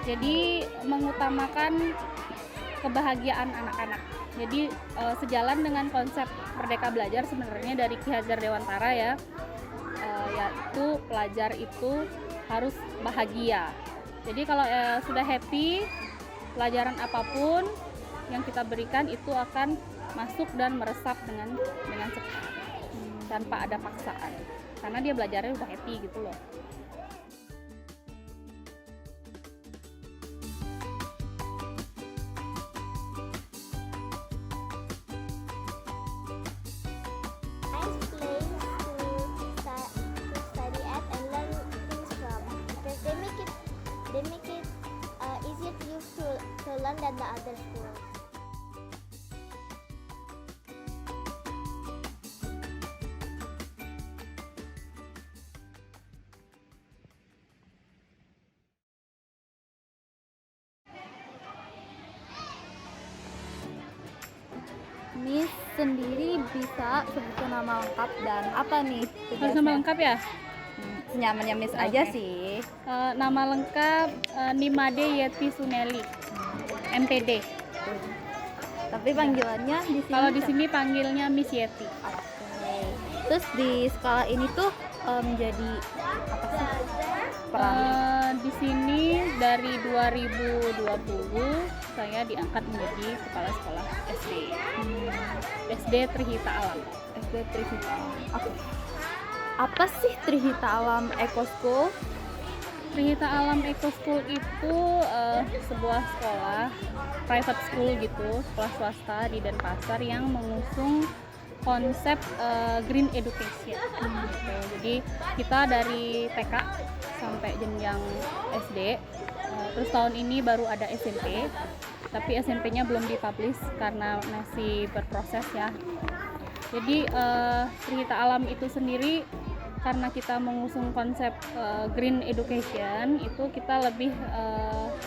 Jadi mengutamakan kebahagiaan anak-anak. Jadi sejalan dengan konsep Merdeka Belajar sebenarnya dari Ki Hajar Dewantara ya, yaitu pelajar itu harus bahagia. Jadi kalau sudah happy, pelajaran apapun yang kita berikan itu akan masuk dan meresap dengan cepat tanpa ada paksaan. Karena dia belajarnya udah happy gitu loh. Nice place to study at and learn things from, because they make it easier to you to learn than the other schools. Miss sendiri bisa sebutkan nama lengkap dan apa nih Harus tugasnya? nama lengkap ya? Senyamannya Miss aja Oke. sih. Nama lengkap Nimade Yeti Suneli, MPD. Tapi panggilannya di sini. Kalau di sini panggilnya Miss Yeti. Oke. Terus di skala ini tuh menjadi apa sih perannya? Di sini dari 2020 saya diangkat menjadi kepala sekolah SD. SD Trihita Alam. SD Trihita. Oke. Apa sih Trihita Alam Eco School? Trihita Alam Eco School itu sebuah sekolah private school gitu, sekolah swasta di Denpasar yang mengusung konsep green education gitu. Jadi kita dari TK sampai jenjang SD, terus tahun ini baru ada SMP, tapi SMP-nya belum dipublish karena masih berproses ya. Jadi Trihita Alam itu sendiri karena kita mengusung konsep green education, itu kita lebih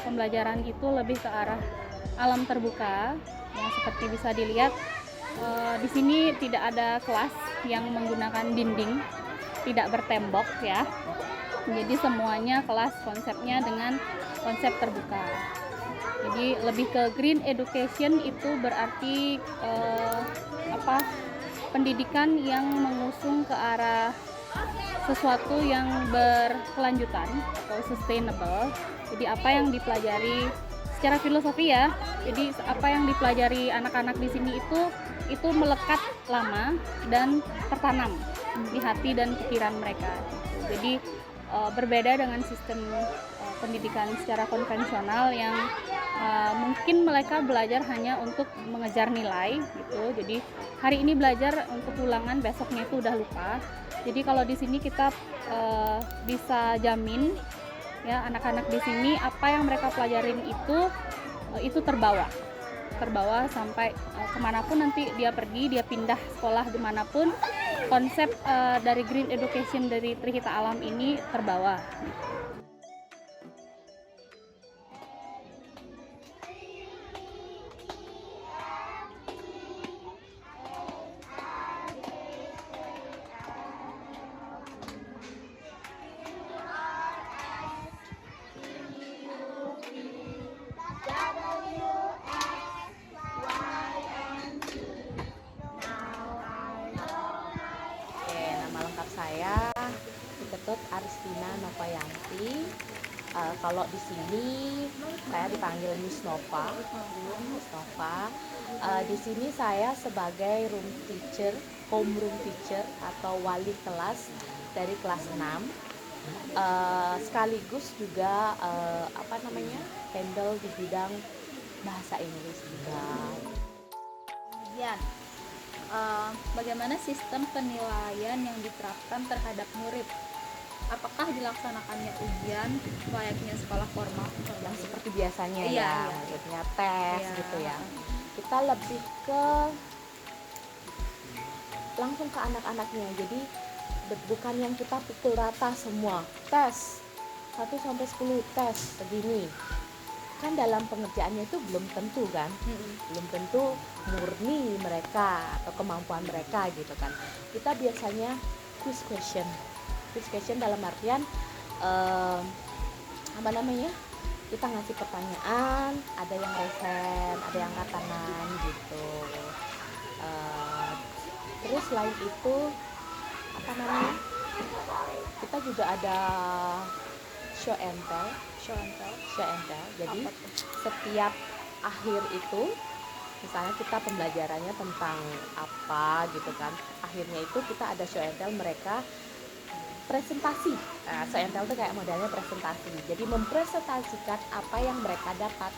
pembelajaran itu lebih ke arah alam terbuka. Ya, seperti bisa dilihat di sini tidak ada kelas yang menggunakan dinding, tidak bertembok ya. Jadi semuanya kelas konsepnya dengan konsep terbuka. Jadi lebih ke green education itu berarti pendidikan yang mengusung ke arah sesuatu yang berkelanjutan atau sustainable. Jadi apa yang dipelajari secara filosofi ya. Jadi apa yang dipelajari anak-anak di sini itu melekat lama dan tertanam di hati dan pikiran mereka. Jadi berbeda dengan sistem pendidikan secara konvensional yang mungkin mereka belajar hanya untuk mengejar nilai gitu. Jadi hari ini belajar untuk ulangan, besoknya itu udah lupa. Jadi kalau di sini kita bisa jamin ya anak-anak di sini apa yang mereka pelajarin itu terbawa sampai kemanapun nanti dia pergi, dia pindah sekolah dimanapun, konsep dari green education dari Trihita Alam ini terbawa. Oke, nama lengkap saya Ketut Aristina Novayanti. Kalau di sini saya dipanggil Miss Nova. Miss Nova. Di sini saya sebagai room teacher, homeroom teacher atau wali kelas dari kelas 6. Sekaligus juga handle di bidang bahasa Inggris juga. Kemudian, bagaimana sistem penilaian yang diterapkan terhadap murid? Apakah dilaksanakannya ujian layaknya sekolah formal? Yang seperti biasanya Iya, ya, iya. maksudnya tes Iya. gitu ya. Kita lebih ke langsung ke anak-anaknya. Jadi bukan yang kita pukul rata semua. Tes 1 sampai 10 tes segini. Kan dalam pengerjaannya itu belum tentu kan? Belum tentu murni mereka atau kemampuan mereka gitu kan. Kita biasanya quiz question dalam artian kita ngasih pertanyaan, ada yang resen, ada yang angkat tangan gitu. Terus selain itu apa namanya, kita juga ada show and tell. Jadi setiap akhir itu, misalnya kita pembelajarannya tentang apa gitu kan, akhirnya itu kita ada show and tell, mereka presentasi. Show and tell itu kayak modelnya presentasi, jadi mempresentasikan apa yang mereka dapat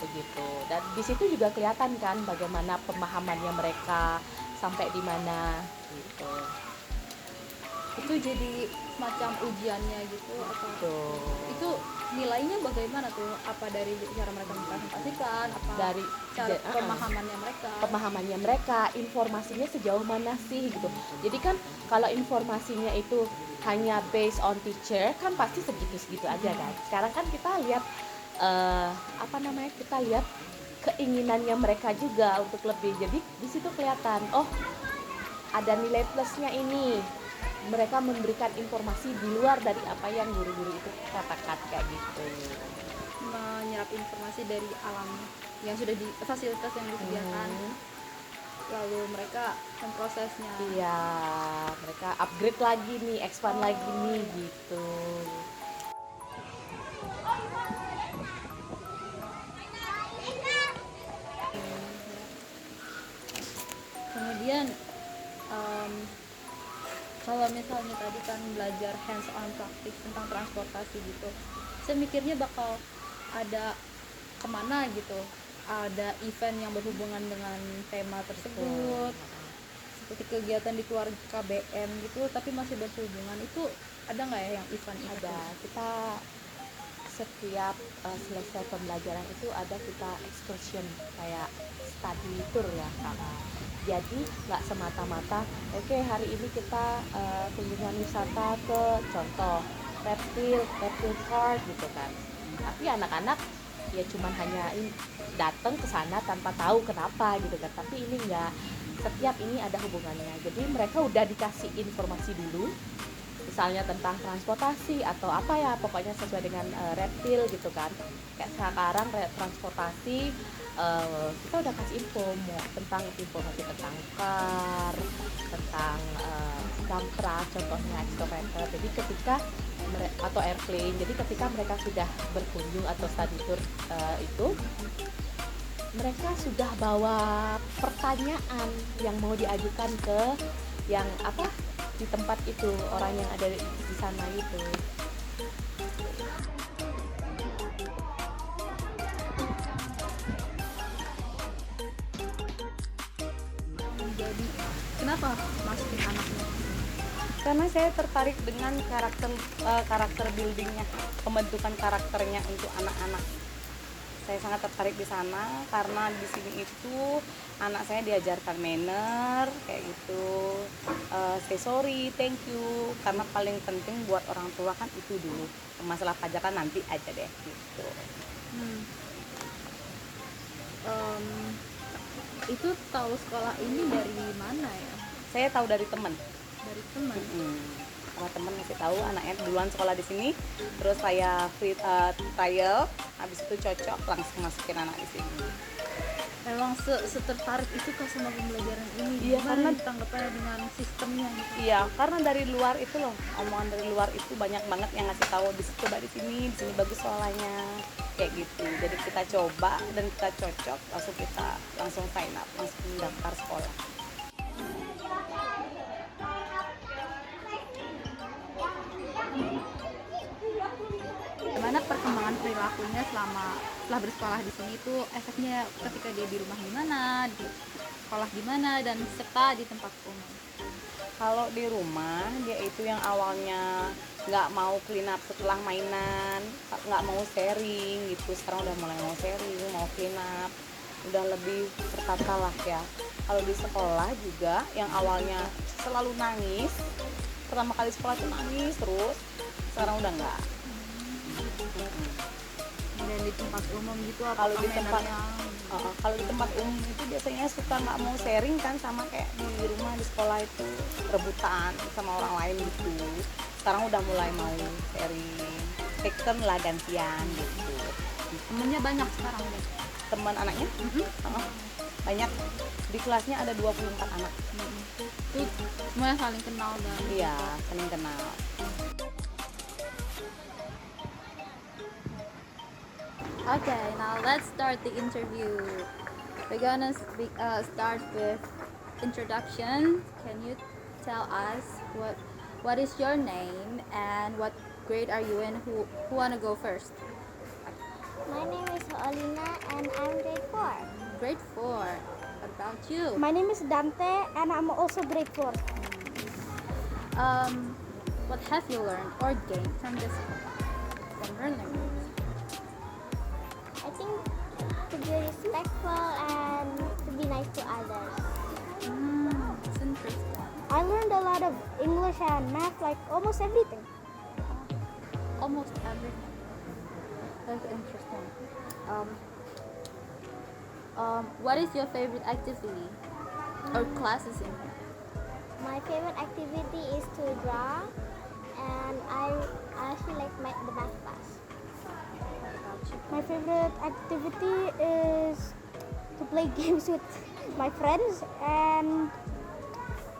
begitu. Dan di situ juga kelihatan kan bagaimana pemahamannya mereka sampai di mana gitu. Itu jadi semacam ujiannya gitu atau Tuh. itu nilainya bagaimana tuh? Apa dari cara mereka mempresentasikan, apa Dari cara pemahamannya mereka, informasinya sejauh mana sih gitu. Jadi kan kalau informasinya itu hanya based on teacher kan pasti segitu-segitu aja kan. Sekarang kan kita lihat kita lihat keinginannya mereka juga untuk lebih. Jadi di situ kelihatan, oh ada nilai plusnya ini. Mereka memberikan informasi di luar dari apa yang guru-guru itu katakan kayak gitu. Menyerap informasi dari alam yang sudah di fasilitas yang disediakan. Lalu mereka memprosesnya. Iya, mereka upgrade lagi nih, expand lagi nih gitu. Kemudian kalau misalnya tadi kan belajar hands on praktik tentang transportasi gitu, saya mikirnya bakal ada kemana gitu, ada event yang berhubungan dengan tema tersebut, seperti kegiatan di keluarga KBM gitu, tapi masih berhubungan. Itu ada nggak ya yang event itu? Ada, kita setiap selesai pembelajaran itu ada kita excursion kayak study tour ya kakak. Jadi nggak semata-mata oke, hari ini kita kunjungan wisata ke contoh reptil park gitu kan, tapi anak-anak ya cuman hanya datang ke sana tanpa tahu kenapa gitu kan. Tapi ini enggak, setiap ini ada hubungannya. Jadi mereka udah dikasih informasi dulu, misalnya tentang transportasi atau apa ya, pokoknya sesuai dengan reptil gitu kan. Kayak sekarang transportasi, kita udah kasih info tentang informasi tentang car, tentang dump truck, contohnya excavator. Jadi ketika atau airplane, jadi ketika mereka sudah berkunjung atau study tour itu, mereka sudah bawa pertanyaan yang mau diajukan ke yang apa di tempat itu, orang yang ada di sana itu. Jadi kenapa masukin anaknya? Karena saya tertarik dengan karakter buildingnya, pembentukan karakternya untuk anak-anak. Saya sangat tertarik di sana karena di sini itu anak saya diajarkan manner kayak gitu, say sorry, thank you, karena paling penting buat orang tua kan itu dulu. Masalah pajakan nanti aja deh gitu. Itu tahu sekolah ini dari mana ya? Saya tahu dari teman. Dari teman. Sama teman ngasih tahu anaknya duluan sekolah di sini, terus saya free trial, habis itu cocok langsung masukin anak di sini. Memang setertarik itu kah sama pembelajaran ini? Iya, karena karena tanggapannya dengan sistemnya gitu. iya, karena dari luar itu loh, omongan dari luar itu banyak banget yang ngasih tahu coba di sini bagus sekolahnya kayak gitu. Jadi kita coba dan kita cocok, langsung sign up, langsung daftar sekolah. Gimana perkembangan perilakunya setelah bersekolah di sini, itu efeknya ketika dia di rumah gimana, di sekolah gimana, dan serta di tempat umum? Kalau di rumah dia itu yang awalnya nggak mau clean up setelah mainan, nggak mau sharing gitu, sekarang udah mulai mau sharing, mau clean up, udah lebih tertata lah ya. Kalau di sekolah juga yang awalnya selalu nangis, pertama kali sekolah tuh nangis terus, sekarang udah nggak. main di tempat umum gitu apa Kalau di tempat mainannya? kalau di tempat umum itu biasanya suka nggak mau sharing kan, sama kayak di rumah di sekolah itu rebutan sama orang lain gitu. Sekarang udah mulai mau sharing, take turn lah gantian gitu. Temennya banyak sekarang nih. Teman anaknya banyak, di kelasnya ada 24 anak. Itu semuanya saling kenal dan Iya, saling kenal. Okay, now let's start the interview. We're gonna start with introduction. Can you tell us what is your name and what grade are you in? Who wanna go first? My name is Alina and I'm grade 4. Grade 4. What about you? My name is Dante and I'm also grade 4. What have you learned or gained from this from learning? I think to be respectful and to be nice to others. It's interesting. I learned a lot of English and math, like almost everything. Almost everything. That's interesting. What is your favorite activity or classes in here? My favorite activity is to draw, and I actually like the math class. What about you? My favorite activity is to play games with my friends, and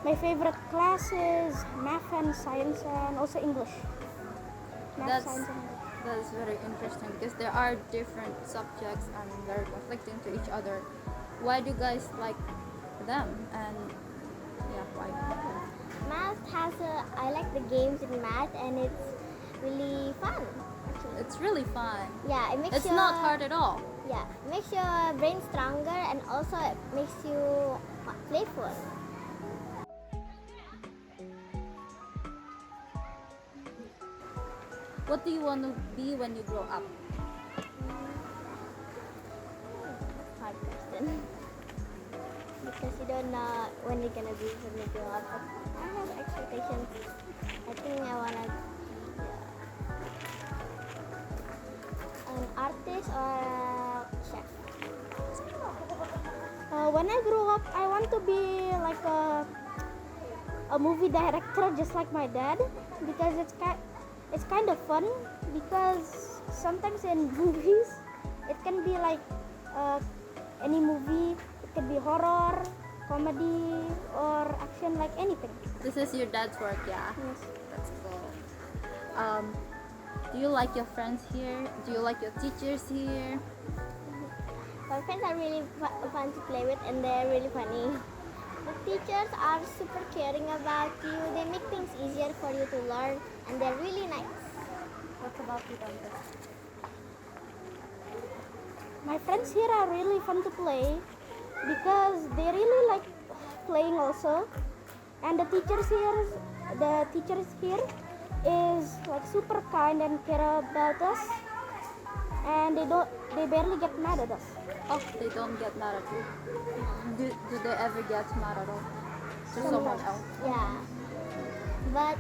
my favorite class is math and science and also English. Math, That's- science, and English. That is very interesting because there are different subjects and they're conflicting to each other. Why do you guys like them? And yeah, why? Math I like the games in math, and it's really fun. Actually. It's really fun. Yeah, it makes It's your not hard at all. Yeah, it makes your brain stronger, and also it makes you playful. What do you want to be when you grow up? Hard question. Because you don't know when you're gonna be when you grow up. But I have expectations. I think I wanna be an artist or a chef. When I grow up, I want to be like a movie director, just like my dad, because it's kind of fun. Because sometimes in movies, it can be like any movie. It could be horror, comedy, or action, like anything. This is your dad's work, yeah. Yes. That's cool. Do you like your friends here? Do you like your teachers here? My friends are really fun to play with, and they're really funny. The teachers are super caring about you. They make things easier for you to learn, and they're really nice. What about you, Dante? My friends here are really fun to play because they really like playing also. And the teachers here is like super kind and care about us. And they barely get mad at us. Oh, they don't get mad at you. Do they ever get mad at all? To someone else? Yeah. But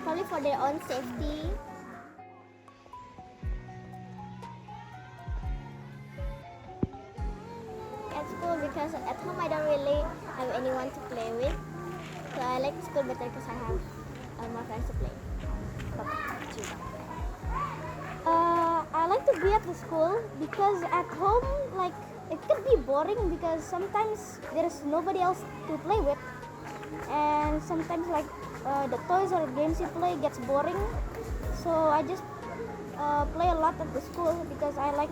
probably for their own safety. At school, because at home I don't really have anyone to play with. So I like school better because I have more friends to play. I like to be at the school because at home, like, it could be boring because sometimes there's nobody else to play with, and sometimes like the toys or games you play gets boring. So I just play a lot at the school because I like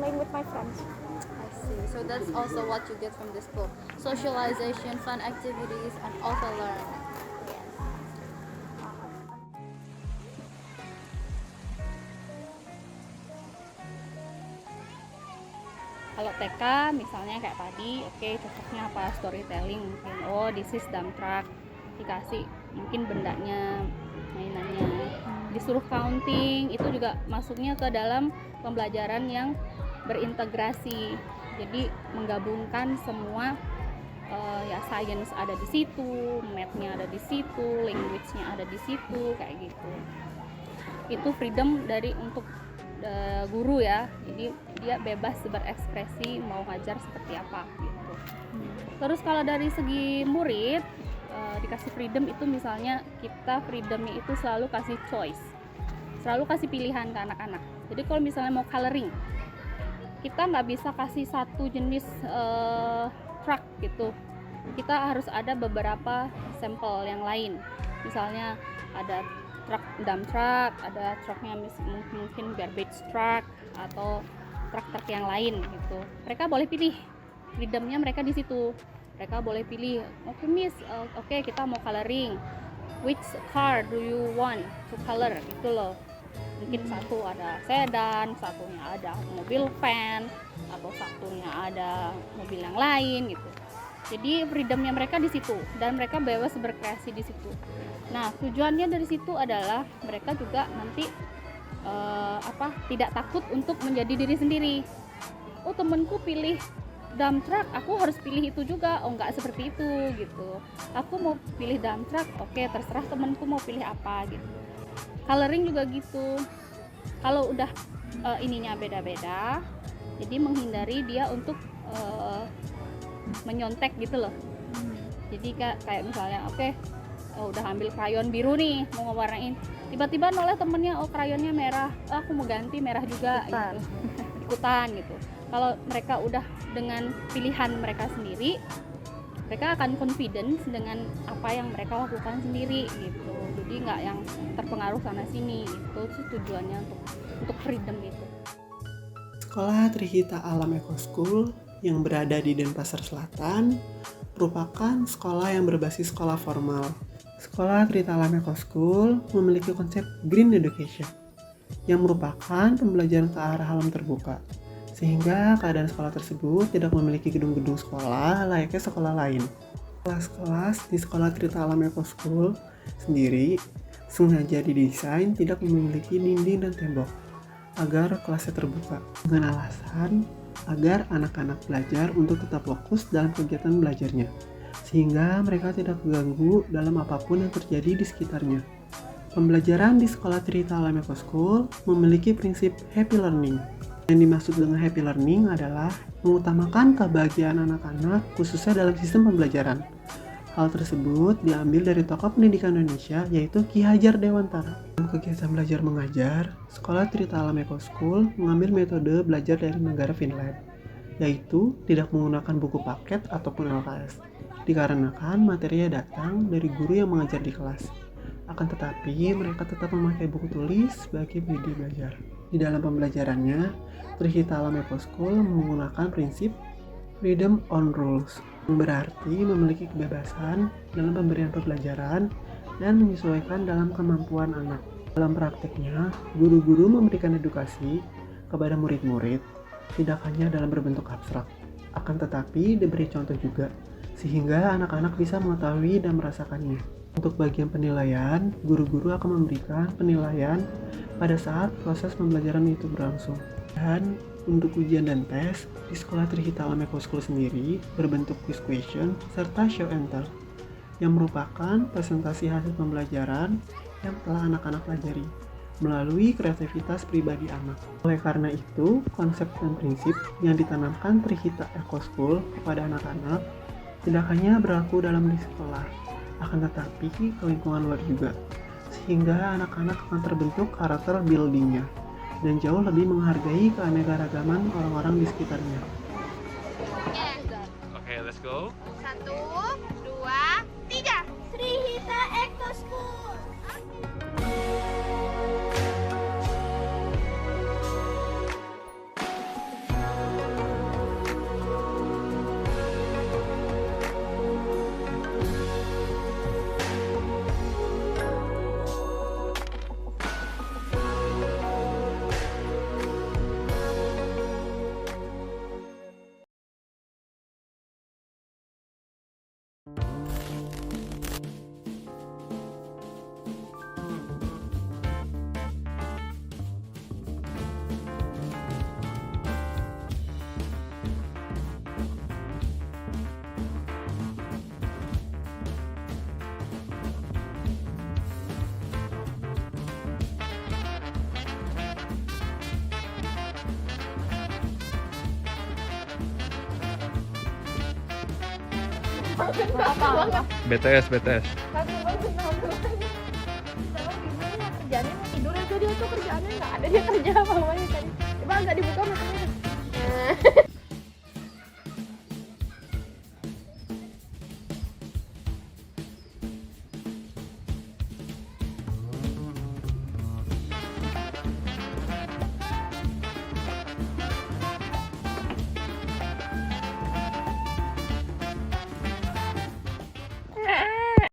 playing with my friends. I see. So that's also what you get from the school. Socialization, fun activities, and also learning. Yes. Kalau TK misalnya kayak tadi, oke, cocoknya apa, storytelling mungkin. Oh, this is dump truck. Dikasih mungkin bendanya, mainannya. Disuruh counting, itu juga masuknya ke dalam pembelajaran yang berintegrasi. Jadi menggabungkan semua, ya, science ada di situ, math-nya ada di situ, language-nya ada di situ, kayak gitu. Itu freedom dari untuk guru ya, jadi dia bebas berekspresi mau ngajar seperti apa gitu. Terus kalau dari segi murid dikasih freedom itu, misalnya kita freedomnya itu selalu kasih choice, selalu kasih pilihan ke anak-anak. Jadi kalau misalnya mau coloring, kita nggak bisa kasih satu jenis truck gitu, kita harus ada beberapa sampel yang lain. Misalnya ada truk dump truck, ada truknya mungkin garbage truck atau truk-truk yang lain gitu. Mereka boleh pilih, freedomnya mereka di situ. Mereka boleh pilih, oke miss, oke kita mau coloring, which car do you want to color gitu loh. Mungkin satu ada sedan, satunya ada mobil van, atau satunya ada mobil yang lain gitu. Jadi freedomnya mereka di situ dan mereka bebas berkreasi di situ. Nah, tujuannya dari situ adalah mereka juga nanti tidak takut untuk menjadi diri sendiri. Oh, temanku pilih dump truck, aku harus pilih itu juga. Oh, enggak seperti itu gitu. Aku mau pilih dump truck, oke, terserah temanku mau pilih apa gitu. Coloring juga gitu. Kalau udah ininya beda-beda, jadi menghindari dia untuk menyontek gitu loh. Jadi kayak misalnya udah ambil krayon biru nih mau ngewarnain, tiba-tiba noleh temennya, oh krayonnya merah, aku mau ganti merah juga gitu. Ikutan gitu. Kalau mereka udah dengan pilihan mereka sendiri, mereka akan confidence dengan apa yang mereka lakukan sendiri gitu. Jadi nggak yang terpengaruh sana sini. Itu sih tujuannya untuk freedom itu. Sekolah Trihita Alam Eco School yang berada di Denpasar Selatan merupakan sekolah yang berbasis sekolah formal. Sekolah Trihita Alam Eco School memiliki konsep Green Education yang merupakan pembelajaran ke arah alam terbuka, sehingga keadaan sekolah tersebut tidak memiliki gedung-gedung sekolah layaknya sekolah lain. Kelas-kelas di sekolah Trihita Alam Eco School sendiri sengaja didesain tidak memiliki dinding dan tembok agar kelasnya terbuka, dengan alasan agar anak-anak belajar untuk tetap fokus dalam kegiatan belajarnya, sehingga mereka tidak terganggu dalam apapun yang terjadi di sekitarnya. Pembelajaran di sekolah Trihita Alam Eco School memiliki prinsip happy learning. Yang dimaksud dengan happy learning adalah mengutamakan kebahagiaan anak-anak khususnya dalam sistem pembelajaran. Hal tersebut diambil dari tokoh pendidikan Indonesia yaitu Ki Hajar Dewantara. Dalam kegiatan belajar mengajar, sekolah Trihita Alam Eco School mengambil metode belajar dari negara Finland, yaitu tidak menggunakan buku paket ataupun LKS, dikarenakan materinya datang dari guru yang mengajar di kelas. Akan tetapi mereka tetap memakai buku tulis sebagai media belajar. Di dalam pembelajarannya, Trihita Alam Eco School menggunakan prinsip freedom on rules, yang berarti memiliki kebebasan dalam pemberian pembelajaran dan menyesuaikan dalam kemampuan anak. Dalam prakteknya, guru-guru memberikan edukasi kepada murid-murid tidak hanya dalam berbentuk abstrak, akan tetapi diberi contoh juga, sehingga anak-anak bisa mengetahui dan merasakannya. Untuk bagian penilaian, guru-guru akan memberikan penilaian pada saat proses pembelajaran itu berlangsung. Dan untuk ujian dan tes, di sekolah Trihita Alam Eco School sendiri berbentuk quiz question serta show and tell, yang merupakan presentasi hasil pembelajaran yang telah anak-anak pelajari melalui kreativitas pribadi anak. Oleh karena itu, konsep dan prinsip yang ditanamkan Trihita Eco School kepada anak-anak tidak hanya berlaku dalam di sekolah, akan tetapi ke lingkungan luar juga, sehingga anak-anak akan terbentuk karakter buildingnya dan jauh lebih menghargai keanekaragaman orang-orang di sekitarnya. Oke, let's go. 1, 2, 3. Trihita Eco School. Apa? BTS. Kerjaannya mau tidur aja dia tuh kerjaannya nggak ada dia kerja apa-apanya tadi. Coba agak dibuka matanya.